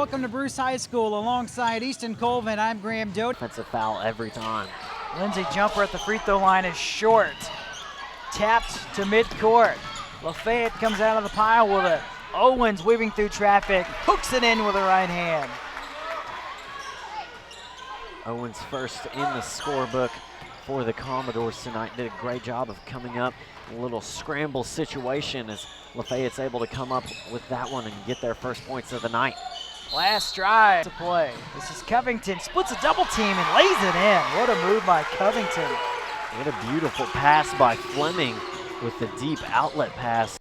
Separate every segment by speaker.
Speaker 1: welcome to Bruce High School. Alongside Easton Colvin, I'm Graham Dote.
Speaker 2: Offensive foul every time.
Speaker 1: Lindsay jumper at the free throw line is short. Tapped to midcourt. Lafayette comes out of the pile with it. Owens weaving through traffic, hooks it in with her right hand.
Speaker 2: Owens first in the scorebook for the Commodores tonight. Did a great job of coming up in a little scramble situation as Lafayette's able to come up with that one and get their first points of the night.
Speaker 1: Last drive to play. This is Covington, splits a double team and lays it in. What a move by Covington.
Speaker 2: What a beautiful pass by Fleming with the deep outlet pass.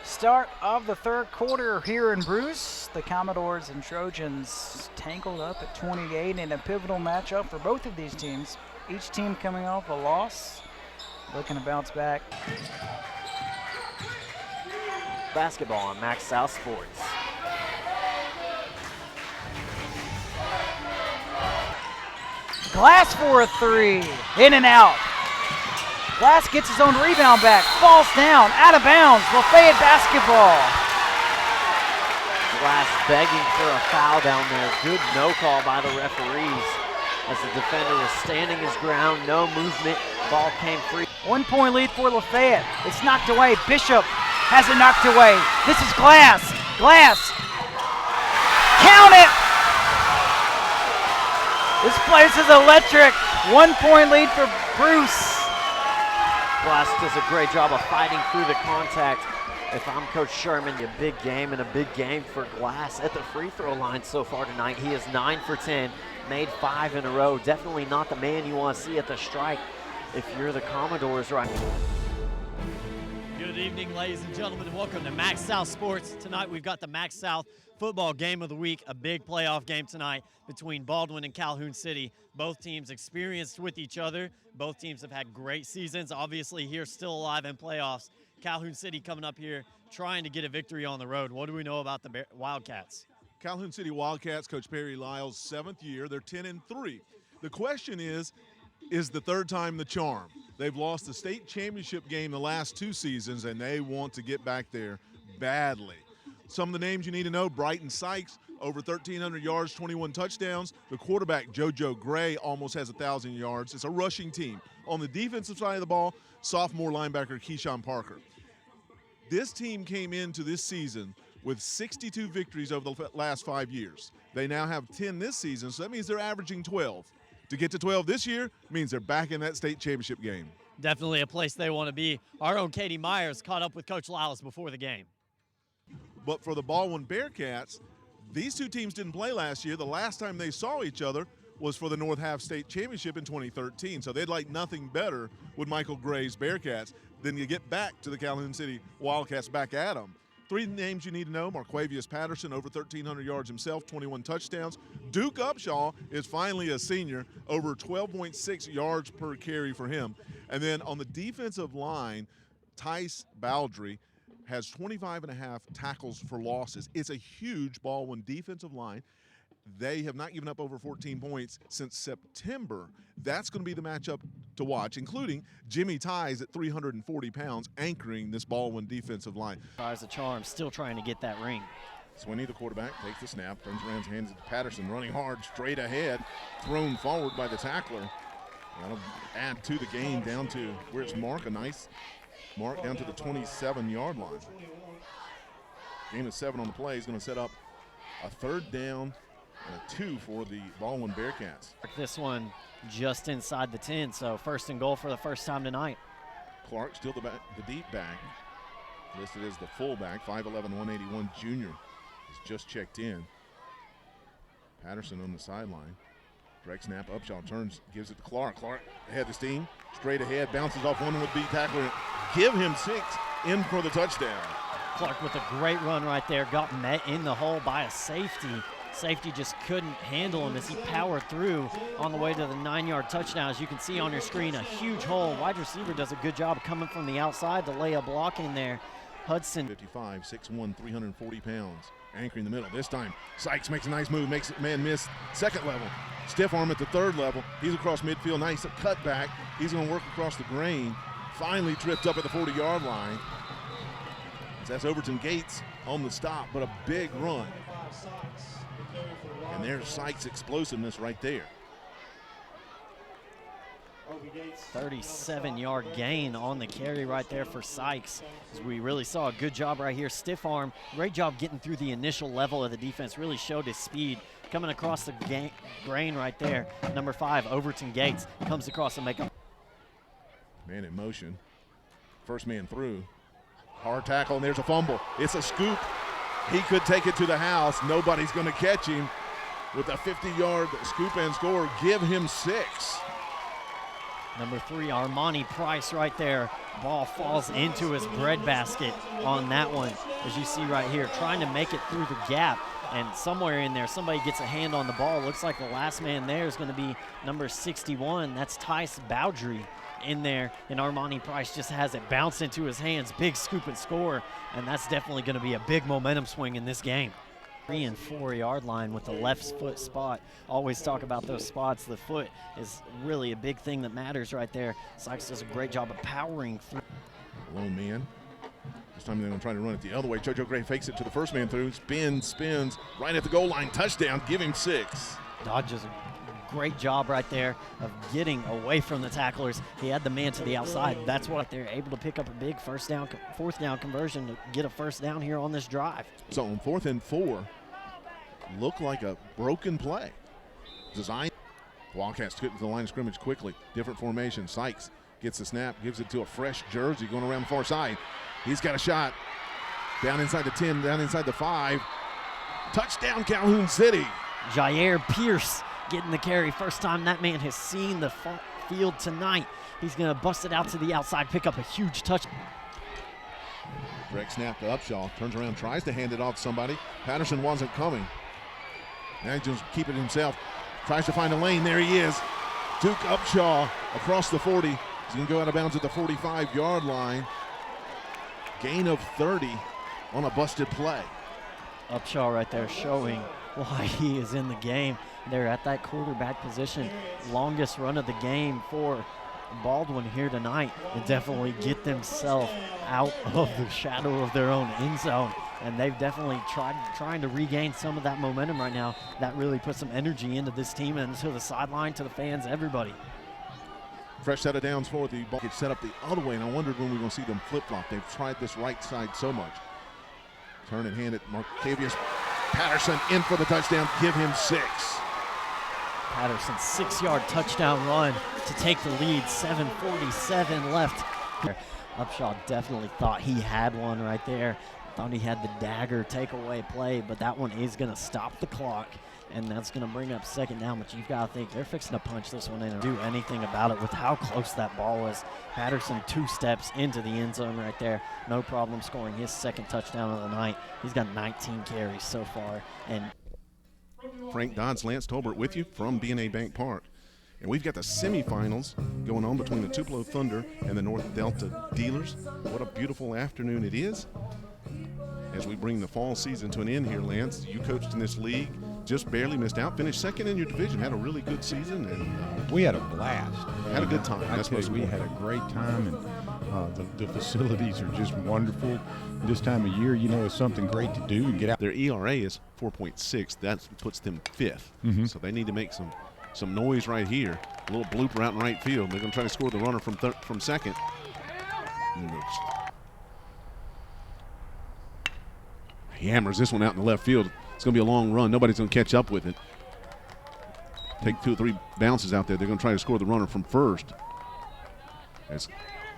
Speaker 1: Start of the third quarter here in Bruce. The Commodores and Trojans tangled up at 28 in a pivotal matchup for both of these teams. Each team coming off a loss, looking to bounce back.
Speaker 2: Basketball on maxxsouth Sports.
Speaker 1: Glass for a three, in and out. Glass gets his own rebound back, falls down, out of bounds, Lafayette basketball.
Speaker 2: Glass begging for a foul down there. Good no call by the referees as the defender was standing his ground, no movement, ball came free.
Speaker 1: 1 point lead for Lafayette. It's knocked away. Bishop has it knocked away. This is Glass. Glass. Count it! This place is electric. 1 point lead for Bruce.
Speaker 2: Glass does a great job of fighting through the contact. If I'm Coach Sherman, a big game and a big game for Glass at the free throw line so far tonight. He is 9 for 10, made 5 in a row. Definitely not the man you want to see at the strike if you're the Commodores right now.
Speaker 3: Good evening, ladies and gentlemen, and welcome to maxxsouth Sports. Tonight we've got the maxxsouth football game of the week, a big playoff game tonight between Baldwin and Calhoun City. Both teams experienced with each other. Both teams have had great seasons. Obviously here, still alive in playoffs. Calhoun City coming up here trying to get a victory on the road. What do we know about the Wildcats?
Speaker 4: Calhoun City Wildcats, Coach Perry Lyles' 7th year. They're 10-3. The question is the third time the charm? They've lost the state championship game the last 2 seasons, and they want to get back there badly. Some of the names you need to know: Brighton Sykes, over 1,300 yards, 21 touchdowns. The quarterback, JoJo Gray, almost has 1,000 yards. It's a rushing team. On the defensive side of the ball, sophomore linebacker Keyshawn Parker. This team came into this season with 62 victories over the last 5 years. They now have 10 this season, so that means they're averaging 12. To get to 12 this year means they're back in that state championship game.
Speaker 3: Definitely a place they want to be. Our own Katie Myers caught up with Coach Lyles before the game.
Speaker 4: But for the Baldwin Bearcats, these two teams didn't play last year. The last time they saw each other was for the North Half State Championship in 2013. So they'd like nothing better with Michael Gray's Bearcats than to get back to the Calhoun City Wildcats back at them. 3 names you need to know: Marquavius Patterson, over 1,300 yards himself, 21 touchdowns. Duke Upshaw is finally a senior, over 12.6 yards per carry for him. And then on the defensive line, Tice Baldry has 25.5 tackles for losses. It's a huge Baldwin defensive line. They have not given up over 14 points since September. That's going to be the matchup to watch, including Jimmy Ties at 340 pounds anchoring this Baldwin defensive line.
Speaker 2: Tries the charm, still trying to get that ring.
Speaker 4: Swinney, the quarterback, takes the snap, turns around, hands it to Patterson, running hard, straight ahead, thrown forward by the tackler. That'll add to the gain down to where it's Mark, a nice mark down to the 27-yard line. Gain of 7 on the play is going to set up a 3rd down and a 2 for the Baldwin Bearcats.
Speaker 2: This one just inside the 10, so 1st and goal for the first time tonight.
Speaker 4: Clark still the deep back, listed as the fullback, 5'11", 181 junior, has just checked in. Patterson on the sideline. Direct snap, Upshaw turns, gives it to Clark. Clark ahead the steam, straight ahead, bounces off one would-be tackler. Give him 6 in for the touchdown.
Speaker 2: Clark with a great run right there, got met in the hole by a safety. Safety just couldn't handle him as he powered through on the way to the 9-yard touchdown. As you can see on your screen, a huge hole. Wide receiver does a good job coming from the outside to lay a block in there. Hudson.
Speaker 4: 55, 6'1", 340 pounds, anchoring the middle. This time, Sykes makes a nice move, makes man miss 2nd level. Stiff arm at the 3rd level. He's across midfield, nice cut back. He's going to work across the grain. Finally tripped up at the 40-yard line. That's Overton Gates on the stop, but a big run. And there's Sykes' explosiveness right there.
Speaker 2: 37-yard gain on the carry right there for Sykes. As we really saw a good job right here. Stiff arm, great job getting through the initial level of the defense. Really showed his speed coming across the grain right there. Number 5, Overton Gates, comes across and make a
Speaker 4: Man in motion. First man through. Hard tackle, and there's a fumble. It's a scoop. He could take it to the house. Nobody's going to catch him with a 50-yard scoop and score. Give him 6.
Speaker 2: Number 3, Armani Price right there. Ball falls into his breadbasket on that one. As you see right here, trying to make it through the gap. And somewhere in there, somebody gets a hand on the ball. Looks like the last man there is going to be number 61. That's Tice Bowdry in there. And Armani Price just has it bounce into his hands. Big scoop and score. And that's definitely going to be a big momentum swing in this game. 3 and 4 yard line with the left foot spot. Always talk about those spots. The foot is really a big thing that matters right there. Sykes does a great job of powering through.
Speaker 4: Lone man. This time they're going to try to run it the other way. JoJo Gray fakes it to the first man through. Spins right at the goal line. Touchdown. Give him 6.
Speaker 2: Dodges a great job right there of getting away from the tacklers. He had the man to the outside. That's what they're able to pick up a big fourth down conversion to get a first down here on this drive.
Speaker 4: So on 4th and 4, looked like a broken play. Design. Wildcats took it to the line of scrimmage quickly. Different formation. Sykes gets the snap, gives it to a fresh jersey going around the far side. He's got a shot. Down inside the 10, down inside the 5. Touchdown, Calhoun City.
Speaker 2: Jair Pierce getting the carry. First time that man has seen the field tonight. He's going to bust it out to the outside, pick up a huge touch.
Speaker 4: Direct snap to Upshaw. Turns around, tries to hand it off to somebody. Patterson wasn't coming. Now he just keep it himself. Tries to find a lane. There he is. Duke Upshaw across the 40. He's going to go out of bounds at the 45-yard line. Gain of 30 on a busted play.
Speaker 2: Upshaw right there showing why he is in the game. They're at that quarterback position. Longest run of the game for Baldwin here tonight, and definitely get themselves out of the shadow of their own end zone. And they've definitely trying to regain some of that momentum right now. That really puts some energy into this team and to the sideline, to the fans, everybody.
Speaker 4: Fresh set of downs for the ball. Gets set up the other way, and I wondered when we were going to see them flip-flop. They've tried this right side so much. Turn and hand it. Martavius Patterson in for the touchdown. Give him 6.
Speaker 2: Patterson 6-yard touchdown run to take the lead. 7:47 left. Upshaw definitely thought he had one right there. Thought he had the dagger takeaway play, but that one is going to stop the clock, and that's going to bring up second down. But you've got to think they're fixing to punch this one in and do anything about it with how close that ball was. Patterson 2 steps into the end zone right there. No problem scoring his second touchdown of the night. He's got 19 carries so far. And
Speaker 4: Frank Dodds, Lance Tolbert with you from B&A Bank Park. And we've got the semifinals going on between the Tupelo Thunder and the North Delta Dealers. What a beautiful afternoon it is. As we bring the fall season to an end here, Lance, you coached in this league, just barely missed out, finished second in your division, had a really good season. And
Speaker 5: we had a blast.
Speaker 4: Had a good time.
Speaker 5: That's what we had a great time, and the facilities are just wonderful. This time of year, you know, it's something great to do and get out.
Speaker 4: Their ERA is 4.6. That puts them 5th. So they need to make some noise right here. A little blooper out in right field. They're going to try to score the runner from second. He hammers this one out in the left field. It's going to be a long run. Nobody's going to catch up with it. Take 2 or 3 bounces out there. They're going to try to score the runner from first.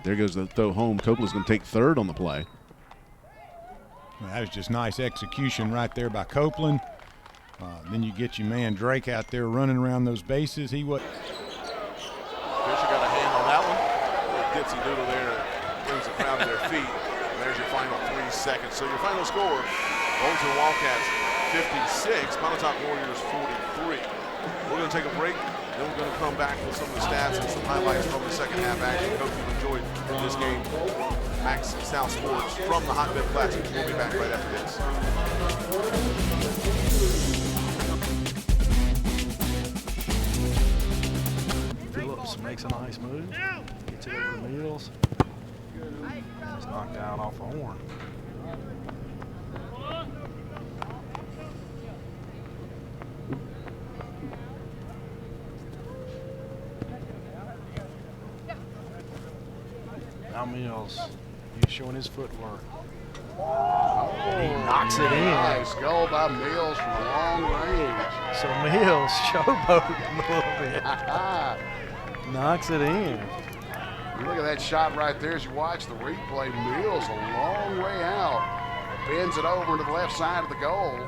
Speaker 4: There goes the throw home. Copeland's going to take third on the play.
Speaker 5: Well, that was just nice execution right there by Copeland. Then you get your man Drake out there running around those bases. Fisher
Speaker 4: got a hand on that one. Dipsy doodle there brings the crowd to their feet. And there's your final 3 seconds. So your final score, Bolton Wildcats 56, Pontotoc Warriors 43. We're going to take a break. Then we're going to come back with some of the stats and some highlights from the second half action. Hope you enjoyed this game. Max South Sports from the Hotbed Classic. We'll be back right after this.
Speaker 6: Phillips makes a nice move. Gets it over to Mills. He's knocked down off the horn. Now Mills, he's showing his footwork. He knocks it in.
Speaker 7: Nice goal by Mills from long range.
Speaker 6: So Mills showboating a little bit. Knocks it in.
Speaker 7: Look at that shot right there as you watch the replay. Mills a long way out. Bends it over to the left side of the goal.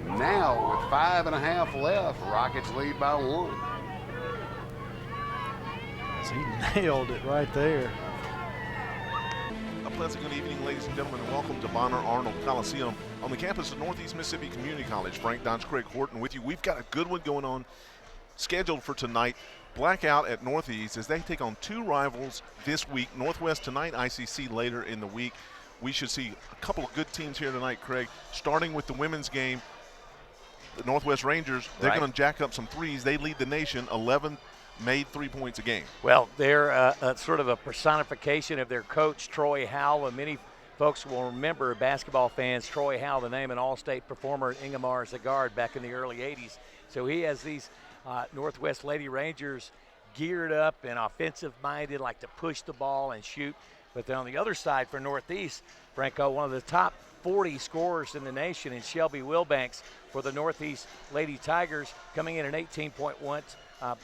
Speaker 7: And now with 5.5 left, Rockets lead by 1.
Speaker 6: He nailed it right there.
Speaker 4: A pleasant good evening, ladies and gentlemen, and welcome to Bonner Arnold Coliseum on the campus of Northeast Mississippi Community College. Frank Dodge Craig Horton with you. We've got a good one going on scheduled for tonight. Blackout at Northeast as they take on two rivals this week. Northwest tonight, ICC later in the week. We should see a couple of good teams here tonight, Craig, starting with the women's game. The Northwest Rangers, they're going to jack up some threes. They lead the nation, 11 made 3 points a game.
Speaker 8: Well, they're sort of a personification of their coach, Troy Howell, and many folks will remember, basketball fans, Troy Howell, the name an all-state performer at Ingomar as a guard back in the early 80s. So he has these Northwest Lady Rangers geared up and offensive-minded, like to push the ball and shoot. But then on the other side for Northeast, Franco, one of the top 40 scorers in the nation in Shelby Wilbanks for the Northeast Lady Tigers, coming in at 18.1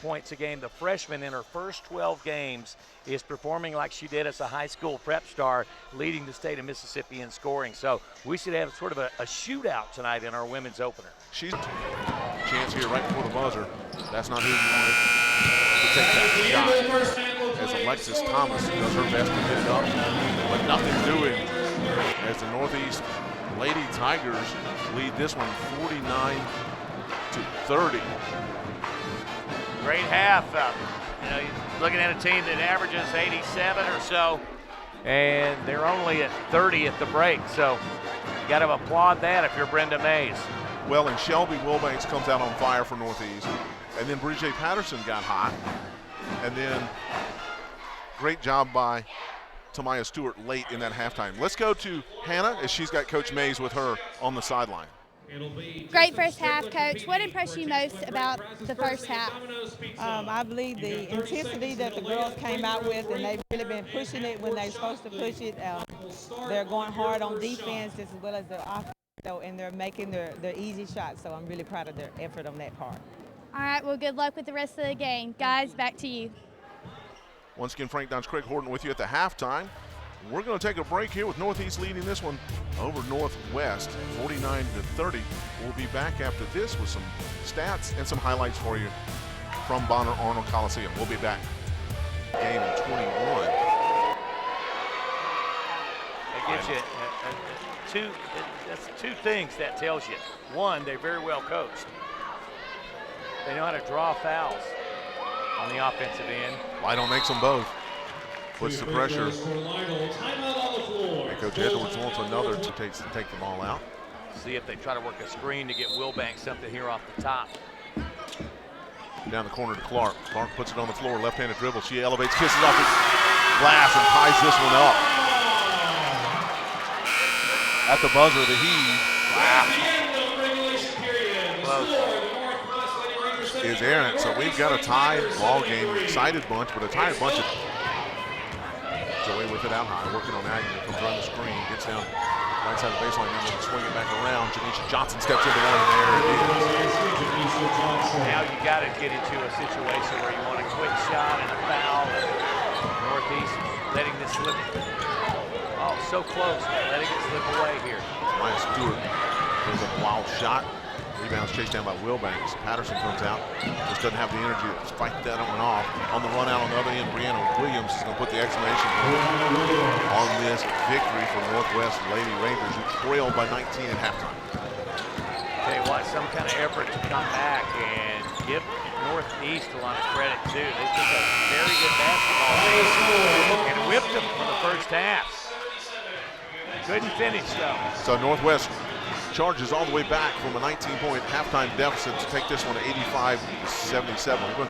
Speaker 8: points a game. The freshman in her first 12 games is performing like she did as a high school prep star, leading the state of Mississippi in scoring. So we should have sort of a shootout tonight in our women's opener.
Speaker 4: She's chance here right before the buzzer. That's not who you wanted to take that shot. As Alexis Thomas does her best to get it up, but nothing doing as the Northeast Lady Tigers lead this one 49-30.
Speaker 8: Great half. You're looking at a team that averages 87 or so, and they're only at 30 at the break. So you got to applaud that if you're Brenda Mays.
Speaker 4: Well, and Shelby Wilbanks comes out on fire for Northeast. And then Bridget Patterson got hot. And then great job by Tamaya Stewart late in that halftime. Let's go to Hannah as she's got Coach Mays with her on the sideline.
Speaker 9: Great first half, Coach. What impressed you most about the first half?
Speaker 10: I believe the intensity that the girls came out with, and they've really been pushing it when they're supposed to push it. They're going hard on defense as well as the offense, and they're making their easy shots. So I'm really proud of their effort on that part.
Speaker 9: All right, well, good luck with the rest of the game. Guys, back to you.
Speaker 4: Once again, Frank Dodge Craig Horton with you at the halftime. We're going to take a break here with Northeast leading this one over Northwest, 49-30. We'll be back after this with some stats and some highlights for you from Bonner Arnold Coliseum. We'll be back. Game in 21.
Speaker 8: That gives you that's two things that tells you. One, they're very well coached. They know how to draw fouls on the offensive end.
Speaker 4: Lydell makes them both. Puts the pressure. And Coach Edwards wants another to take the ball out.
Speaker 8: See if they try to work a screen to get Wilbanks something here off the top.
Speaker 4: Down the corner to Clark. Clark puts it on the floor, left-handed dribble. She elevates, kisses off the glass, and ties this one up. At the buzzer, the heave. Wow. Is errant. So we've got a tied ball game, excited bunch, but a tired bunch of Joey with it out high, working on Agnew, comes around the screen, gets down right side of the baseline, now swing it back around. Janisha Johnson steps into one, and there it is.
Speaker 8: Now you got to get into a situation where you want a quick shot and a foul. Northeast letting this slip. Oh, so close, letting it slip away here.
Speaker 4: Maya Stewart goes up a wild shot. Rebounds chased down by Wilbanks. Patterson comes out, just doesn't have the energy to fight that one off. On the run out on the other end, Brianna Williams is going to put the exclamation point on this victory for Northwest Lady Rangers, who trailed by 19 at halftime.
Speaker 8: Tell you what, some kind of effort to come back and give Northeast a lot of credit too. They took a very good basketball game and whipped them for the first half. Couldn't finish though.
Speaker 4: So Northwest charges all the way back from a 19-point halftime deficit to take this one to 85-77. We're going